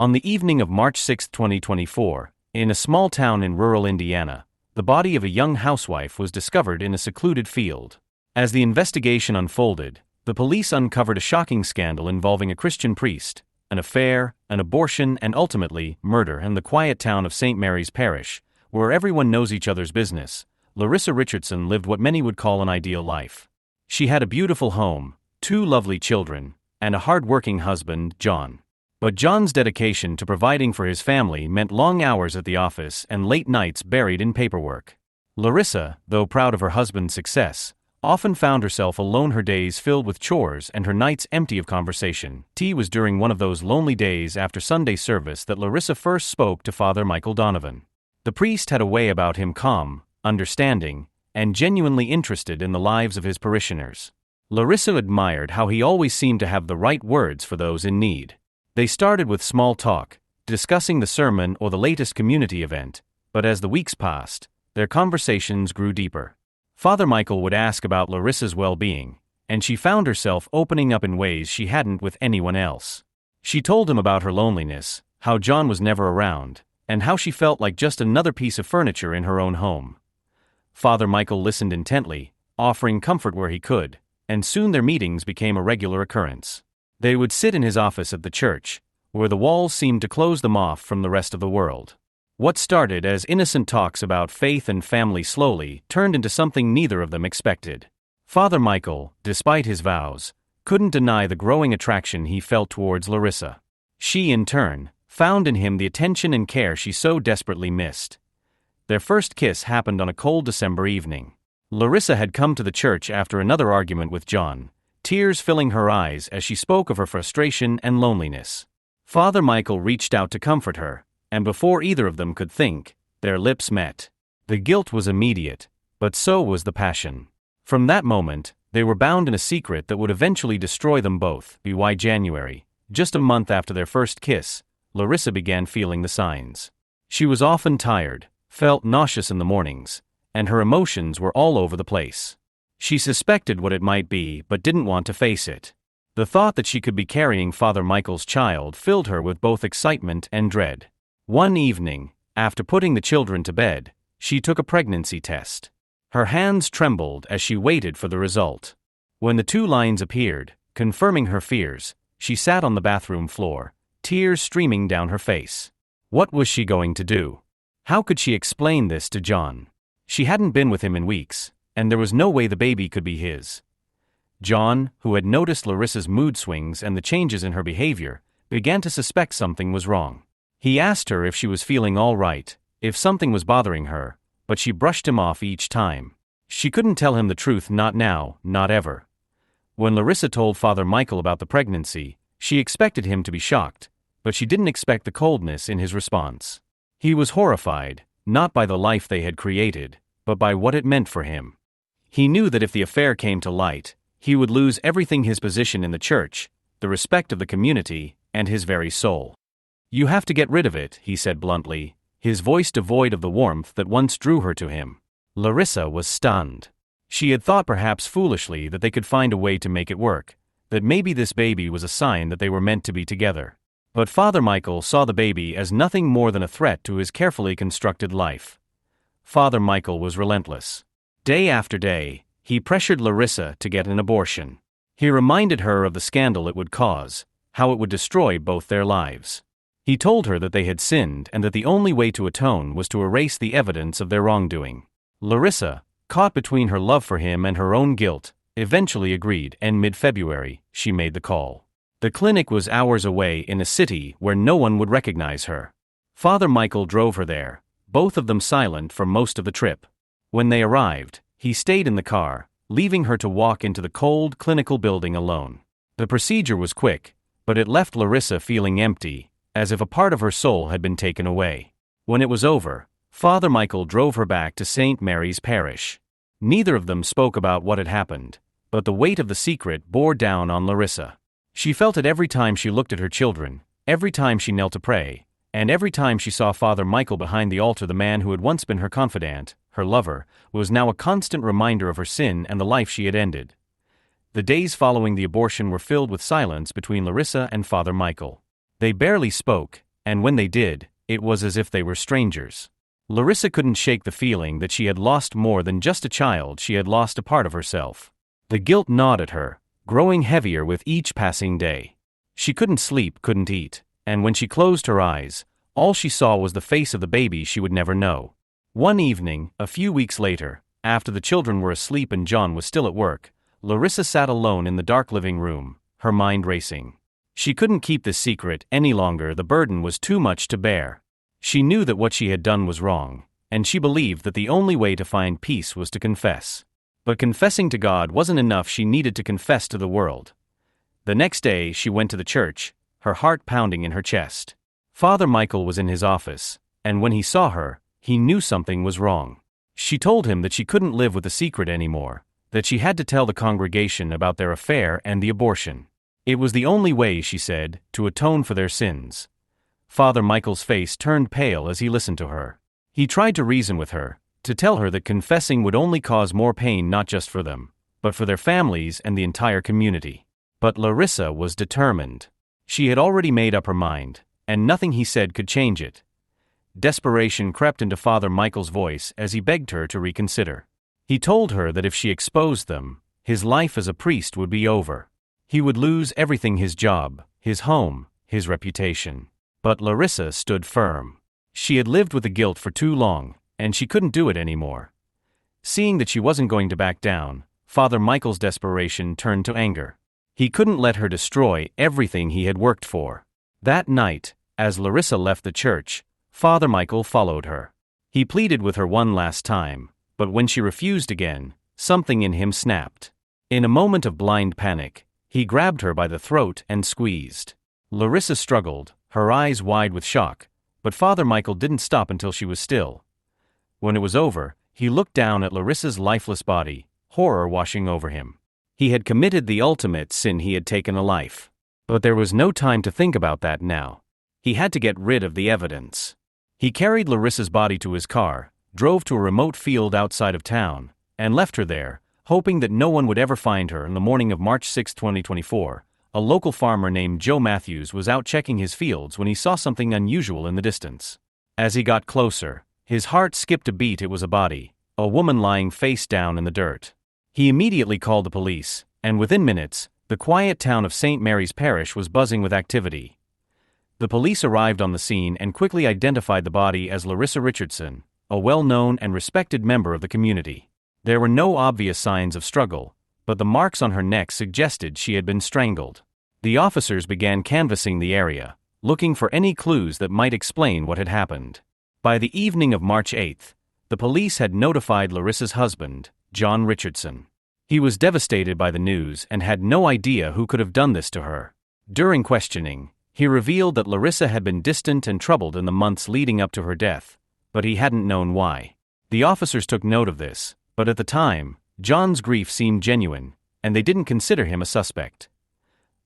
On the evening of March 6, 2024, in a small town in rural Indiana, the body of a young housewife was discovered in a secluded field. As the investigation unfolded, the police uncovered a shocking scandal involving a Christian priest, an affair, an abortion, and ultimately, murder in the quiet town of St. Mary's Parish, where everyone knows each other's business. Larissa Richardson lived what many would call an ideal life. She had a beautiful home, 2 lovely children, and a hard-working husband, John. But John's dedication to providing for his family meant long hours at the office and late nights buried in paperwork. Larissa, though proud of her husband's success, often found herself alone, her days filled with chores and her nights empty of conversation. It was during one of those lonely days after Sunday service that Larissa first spoke to Father Michael Donovan. The priest had a way about him, calm, understanding, and genuinely interested in the lives of his parishioners. Larissa admired how he always seemed to have the right words for those in need. They started with small talk, discussing the sermon or the latest community event, but as the weeks passed, their conversations grew deeper. Father Michael would ask about Larissa's well-being, and she found herself opening up in ways she hadn't with anyone else. She told him about her loneliness, how John was never around, and how she felt like just another piece of furniture in her own home. Father Michael listened intently, offering comfort where he could, and soon their meetings became a regular occurrence. They would sit in his office at the church, where the walls seemed to close them off from the rest of the world. What started as innocent talks about faith and family slowly turned into something neither of them expected. Father Michael, despite his vows, couldn't deny the growing attraction he felt towards Larissa. She, in turn, found in him the attention and care she so desperately missed. Their first kiss happened on a cold December evening. Larissa had come to the church after another argument with John, tears filling her eyes as she spoke of her frustration and loneliness. Father Michael reached out to comfort her, and before either of them could think, their lips met. The guilt was immediate, but so was the passion. From that moment, they were bound in a secret that would eventually destroy them both. By January, just a month after their first kiss, Larissa began feeling the signs. She was often tired, felt nauseous in the mornings, and her emotions were all over the place. She suspected what it might be but didn't want to face it. The thought that she could be carrying Father Michael's child filled her with both excitement and dread. One evening, after putting the children to bed, she took a pregnancy test. Her hands trembled as she waited for the result. When the 2 lines appeared, confirming her fears, she sat on the bathroom floor, tears streaming down her face. What was she going to do? How could she explain this to John? She hadn't been with him in weeks, and there was no way the baby could be his. John, who had noticed Larissa's mood swings and the changes in her behavior, began to suspect something was wrong. He asked her if she was feeling all right, if something was bothering her, but she brushed him off each time. She couldn't tell him the truth, not now, not ever. When Larissa told Father Michael about the pregnancy, she expected him to be shocked, but she didn't expect the coldness in his response. He was horrified, not by the life they had created, but by what it meant for him. He knew that if the affair came to light, he would lose everything: his position in the church, the respect of the community, and his very soul. "You have to get rid of it," he said bluntly, his voice devoid of the warmth that once drew her to him. Larissa was stunned. She had thought, perhaps foolishly, that they could find a way to make it work, that maybe this baby was a sign that they were meant to be together. But Father Michael saw the baby as nothing more than a threat to his carefully constructed life. Father Michael was relentless. Day after day, he pressured Larissa to get an abortion. He reminded her of the scandal it would cause, how it would destroy both their lives. He told her that they had sinned and that the only way to atone was to erase the evidence of their wrongdoing. Larissa, caught between her love for him and her own guilt, eventually agreed, and mid-February, she made the call. The clinic was hours away in a city where no one would recognize her. Father Michael drove her there, both of them silent for most of the trip. When they arrived, he stayed in the car, leaving her to walk into the cold clinical building alone. The procedure was quick, but it left Larissa feeling empty, as if a part of her soul had been taken away. When it was over, Father Michael drove her back to St. Mary's Parish. Neither of them spoke about what had happened, but the weight of the secret bore down on Larissa. She felt it every time she looked at her children, every time she knelt to pray, and every time she saw Father Michael behind the altar. The man who had once been her confidant, her lover, was now a constant reminder of her sin and the life she had ended. The days following the abortion were filled with silence between Larissa and Father Michael. They barely spoke, and when they did, it was as if they were strangers. Larissa couldn't shake the feeling that she had lost more than just a child. She had lost a part of herself. The guilt gnawed at her, growing heavier with each passing day. She couldn't sleep, couldn't eat, and when she closed her eyes, all she saw was the face of the baby she would never know. One evening, a few weeks later, after the children were asleep and John was still at work, Larissa sat alone in the dark living room, her mind racing. She couldn't keep this secret any longer. The burden was too much to bear. She knew that what she had done was wrong, and she believed that the only way to find peace was to confess. But confessing to God wasn't enough. She needed to confess to the world. The next day, she went to the church, her heart pounding in her chest. Father Michael was in his office, and when he saw her, he knew something was wrong. She told him that she couldn't live with the secret anymore, that she had to tell the congregation about their affair and the abortion. It was the only way, she said, to atone for their sins. Father Michael's face turned pale as he listened to her. He tried to reason with her, to tell her that confessing would only cause more pain not just for them, but for their families and the entire community. But Larissa was determined. She had already made up her mind, and nothing he said could change it. Desperation crept into Father Michael's voice as he begged her to reconsider. He told her that if she exposed them, his life as a priest would be over. He would lose everything: his job, his home, his reputation. But Larissa stood firm. She had lived with the guilt for too long, and she couldn't do it anymore. Seeing that she wasn't going to back down, Father Michael's desperation turned to anger. He couldn't let her destroy everything he had worked for. That night, as Larissa left the church, Father Michael followed her. He pleaded with her one last time, but when she refused again, something in him snapped. In a moment of blind panic, he grabbed her by the throat and squeezed. Larissa struggled, her eyes wide with shock, but Father Michael didn't stop until she was still. When it was over, he looked down at Larissa's lifeless body, horror washing over him. He had committed the ultimate sin. He had taken a life. But there was no time to think about that now. He had to get rid of the evidence. He carried Larissa's body to his car, drove to a remote field outside of town, and left her there, hoping that no one would ever find her. On the morning of March 6, 2024, a local farmer named Joe Matthews was out checking his fields when he saw something unusual in the distance. As he got closer, his heart skipped a beat. It was a body, a woman lying face down in the dirt. He immediately called the police, and within minutes, the quiet town of St. Mary's Parish was buzzing with activity. The police arrived on the scene and quickly identified the body as Larissa Richardson, a well-known and respected member of the community. There were no obvious signs of struggle, but the marks on her neck suggested she had been strangled. The officers began canvassing the area, looking for any clues that might explain what had happened. By the evening of March 8, the police had notified Larissa's husband, John Richardson. He was devastated by the news and had no idea who could have done this to her. During questioning, he revealed that Larissa had been distant and troubled in the months leading up to her death, but he hadn't known why. The officers took note of this, but at the time, John's grief seemed genuine, and they didn't consider him a suspect.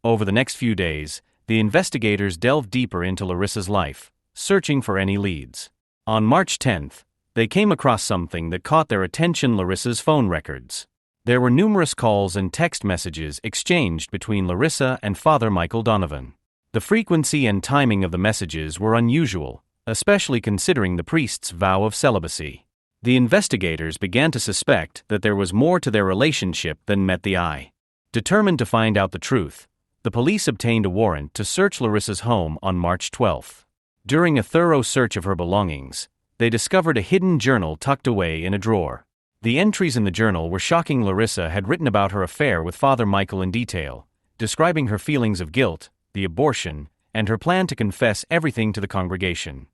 Over the next few days, the investigators delved deeper into Larissa's life, searching for any leads. On March 10th, they came across something that caught their attention: Larissa's phone records. There were numerous calls and text messages exchanged between Larissa and Father Michael Donovan. The frequency and timing of the messages were unusual, especially considering the priest's vow of celibacy. The investigators began to suspect that there was more to their relationship than met the eye. Determined to find out the truth, the police obtained a warrant to search Larissa's home on March 12. During a thorough search of her belongings, they discovered a hidden journal tucked away in a drawer. The entries in the journal were shocking. Larissa had written about her affair with Father Michael in detail, describing her feelings of guilt, the abortion, and her plan to confess everything to the congregation.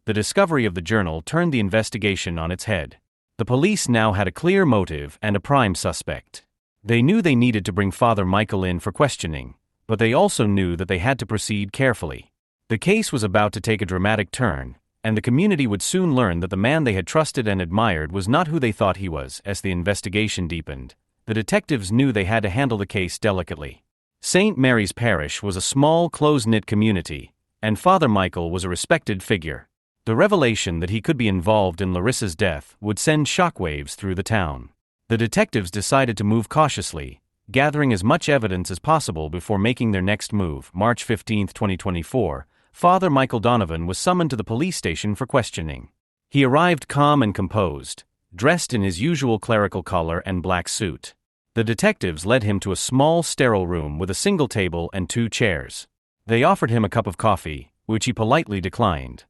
The discovery of the journal turned the investigation on its head. The police now had a clear motive and a prime suspect. They knew they needed to bring Father Michael in for questioning, but they also knew that they had to proceed carefully. The case was about to take a dramatic turn, and the community would soon learn that the man they had trusted and admired was not who they thought he was. As the investigation deepened, the detectives knew they had to handle the case delicately. St. Mary's Parish was a small, close-knit community, and Father Michael was a respected figure. The revelation that he could be involved in Larissa's death would send shockwaves through the town. The detectives decided to move cautiously, gathering as much evidence as possible before making their next move. March 15, 2024, Father Michael Donovan was summoned to the police station for questioning. He arrived calm and composed, dressed in his usual clerical collar and black suit. The detectives led him to a small, sterile room with a single table and 2 chairs. They offered him a cup of coffee, which he politely declined.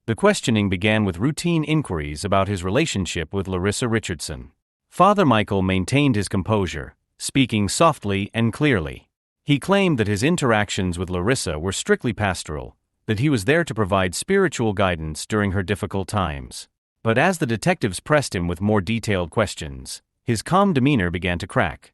The questioning began with routine inquiries about his relationship with Larissa Richardson. Father Michael maintained his composure, speaking softly and clearly. He claimed that his interactions with Larissa were strictly pastoral, that he was there to provide spiritual guidance during her difficult times. But as the detectives pressed him with more detailed questions, his calm demeanor began to crack.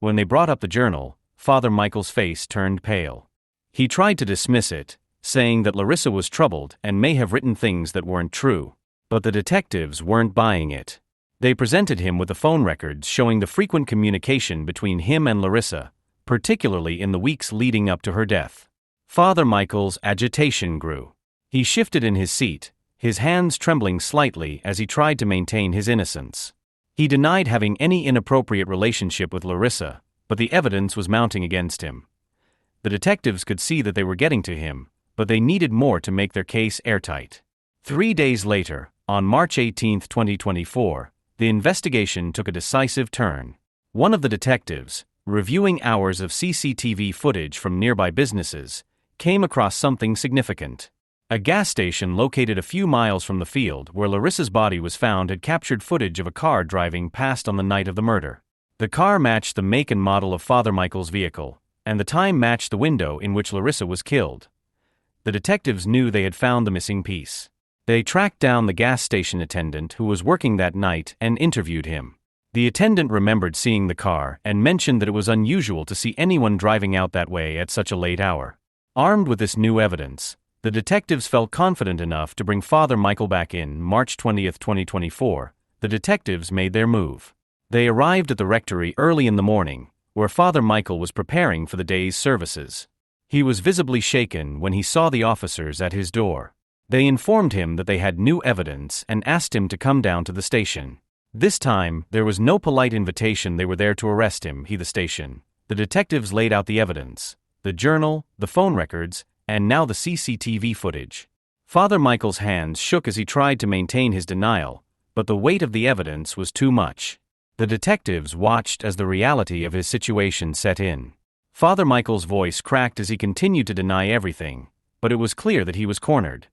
When they brought up the journal, Father Michael's face turned pale. He tried to dismiss it, saying that Larissa was troubled and may have written things that weren't true. But the detectives weren't buying it. They presented him with the phone records showing the frequent communication between him and Larissa, particularly in the weeks leading up to her death. Father Michael's agitation grew. He shifted in his seat, his hands trembling slightly as he tried to maintain his innocence. He denied having any inappropriate relationship with Larissa, but the evidence was mounting against him. The detectives could see that they were getting to him, but they needed more to make their case airtight. 3 days later, on March 18, 2024, the investigation took a decisive turn. One of the detectives, reviewing hours of CCTV footage from nearby businesses, came across something significant. A gas station located a few miles from the field where Larissa's body was found had captured footage of a car driving past on the night of the murder. The car matched the make and model of Father Michael's vehicle, and the time matched the window in which Larissa was killed. The detectives knew they had found the missing piece. They tracked down the gas station attendant who was working that night and interviewed him. The attendant remembered seeing the car and mentioned that it was unusual to see anyone driving out that way at such a late hour. Armed with this new evidence, the detectives felt confident enough to bring Father Michael back in. March 20, 2024, the detectives made their move. They arrived at the rectory early in the morning, where Father Michael was preparing for the day's services. He was visibly shaken when he saw the officers at his door. They informed him that they had new evidence and asked him to come down to the station. This time, there was no polite invitation. They were there to arrest him. The station. The detectives laid out the evidence, the journal, the phone records, and now the CCTV footage. Father Michael's hands shook as he tried to maintain his denial, but the weight of the evidence was too much. The detectives watched as the reality of his situation set in. Father Michael's voice cracked as he continued to deny everything, but it was clear that he was cornered.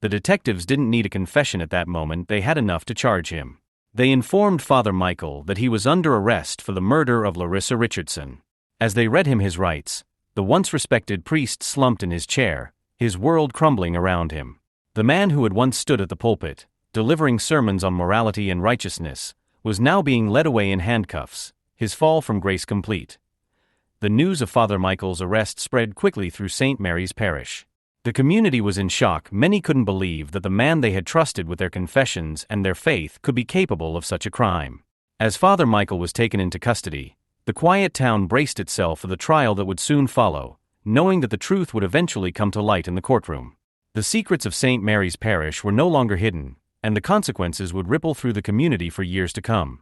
The detectives didn't need a confession at that moment. They had enough to charge him. They informed Father Michael that he was under arrest for the murder of Larissa Richardson. As they read him his rights, the once respected priest slumped in his chair, his world crumbling around him. The man who had once stood at the pulpit, delivering sermons on morality and righteousness, was now being led away in handcuffs, his fall from grace complete. The news of Father Michael's arrest spread quickly through St. Mary's Parish. The community was in shock. Many couldn't believe that the man they had trusted with their confessions and their faith could be capable of such a crime. As Father Michael was taken into custody, the quiet town braced itself for the trial that would soon follow, knowing that the truth would eventually come to light in the courtroom. The secrets of St. Mary's Parish were no longer hidden, and the consequences would ripple through the community for years to come.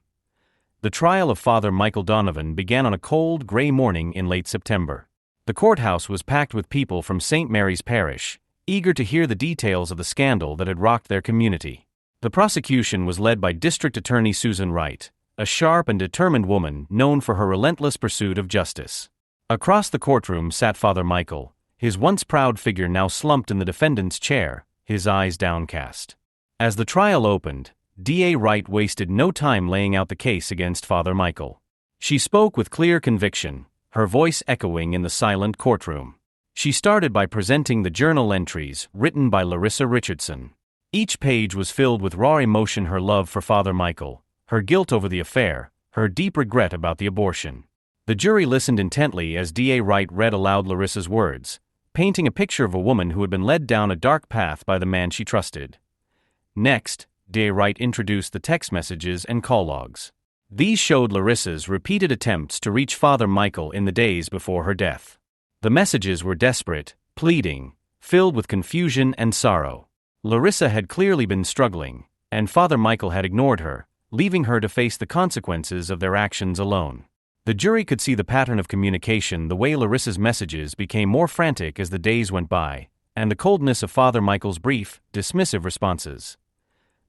The trial of Father Michael Donovan began on a cold, gray morning in late September. The courthouse was packed with people from St. Mary's Parish, eager to hear the details of the scandal that had rocked their community. The prosecution was led by District Attorney Susan Wright, a sharp and determined woman known for her relentless pursuit of justice. Across the courtroom sat Father Michael, his once proud figure now slumped in the defendant's chair, his eyes downcast. As the trial opened, D.A. Wright wasted no time laying out the case against Father Michael. She spoke with clear conviction, her voice echoing in the silent courtroom. She started by presenting the journal entries written by Larissa Richardson. Each page was filled with raw emotion: her love for Father Michael, her guilt over the affair, her deep regret about the abortion. The jury listened intently as D.A. Wright read aloud Larissa's words, painting a picture of a woman who had been led down a dark path by the man she trusted. Next, D.A. Wright introduced the text messages and call logs. These showed Larissa's repeated attempts to reach Father Michael in the days before her death. The messages were desperate, pleading, filled with confusion and sorrow. Larissa had clearly been struggling, and Father Michael had ignored her, leaving her to face the consequences of their actions alone. The jury could see the pattern of communication: the way Larissa's messages became more frantic as the days went by, and the coldness of Father Michael's brief, dismissive responses.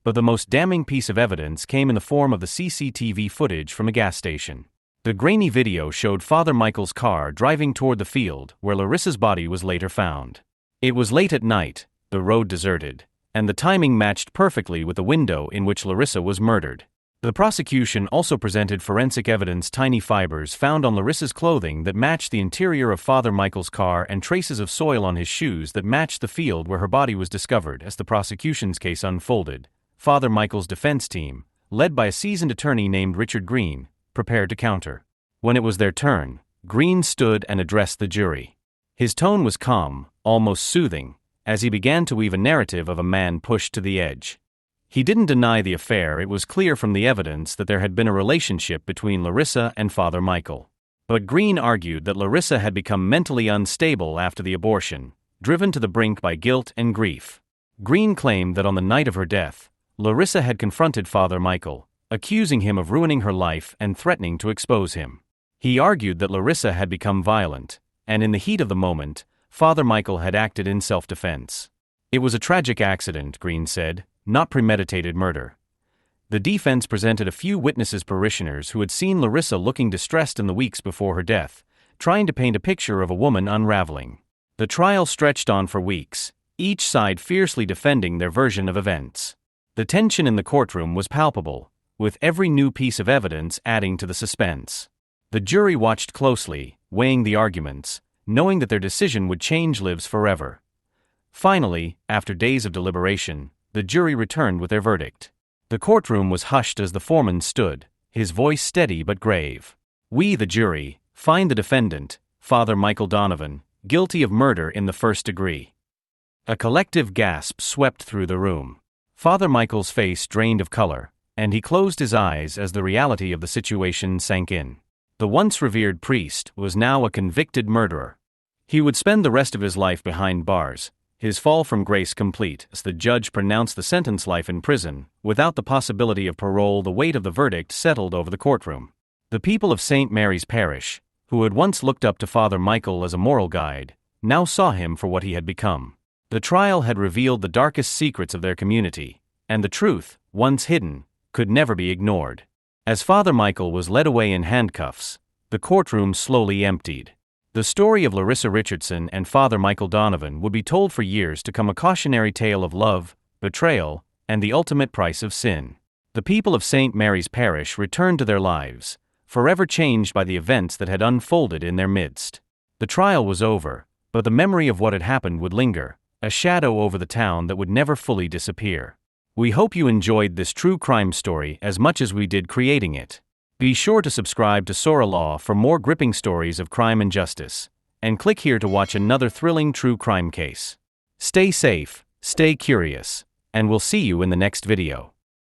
But the most damning piece of evidence came in the form of the CCTV footage from a gas station. The grainy video showed Father Michael's car driving toward the field where Larissa's body was later found. It was late at night, the road deserted, and the timing matched perfectly with the window in which Larissa was murdered. The prosecution also presented forensic evidence, tiny fibers found on Larissa's clothing that matched the interior of Father Michael's car and traces of soil on his shoes that matched the field where her body was discovered. As the prosecution's case unfolded, Father Michael's defense team, led by a seasoned attorney named Richard Green, prepared to counter. When it was their turn, Green stood and addressed the jury. His tone was calm, almost soothing, as he began to weave a narrative of a man pushed to the edge. He didn't deny the affair. It was clear from the evidence that there had been a relationship between Larissa and Father Michael. But Green argued that Larissa had become mentally unstable after the abortion, driven to the brink by guilt and grief. Green claimed that on the night of her death, Larissa had confronted Father Michael, accusing him of ruining her life and threatening to expose him. He argued that Larissa had become violent, and in the heat of the moment, Father Michael had acted in self-defense. It was a tragic accident, Green said, not premeditated murder. The defense presented a few witnesses, parishioners who had seen Larissa looking distressed in the weeks before her death, trying to paint a picture of a woman unraveling. The trial stretched on for weeks, each side fiercely defending their version of events. The tension in the courtroom was palpable, with every new piece of evidence adding to the suspense. The jury watched closely, weighing the arguments, knowing that their decision would change lives forever. Finally, after days of deliberation, the jury returned with their verdict. The courtroom was hushed as the foreman stood, his voice steady but grave. "We, the jury, find the defendant, Father Michael Donovan, guilty of murder in the first degree." A collective gasp swept through the room. Father Michael's face drained of color, and he closed his eyes as the reality of the situation sank in. The once revered priest was now a convicted murderer. He would spend the rest of his life behind bars, his fall from grace complete as the judge pronounced the sentence life in prison, without the possibility of parole. The weight of the verdict settled over the courtroom. The people of St. Mary's Parish, who had once looked up to Father Michael as a moral guide, now saw him for what he had become. The trial had revealed the darkest secrets of their community, and the truth, once hidden, could never be ignored. As Father Michael was led away in handcuffs, the courtroom slowly emptied. The story of Larissa Richardson and Father Michael Donovan would be told for years to come, a cautionary tale of love, betrayal, and the ultimate price of sin. The people of St. Mary's Parish returned to their lives, forever changed by the events that had unfolded in their midst. The trial was over, but the memory of what had happened would linger, a shadow over the town that would never fully disappear. We hope you enjoyed this true crime story as much as we did creating it. Be sure to subscribe to Soralaw for more gripping stories of crime and justice, and click here to watch another thrilling true crime case. Stay safe, stay curious, and we'll see you in the next video.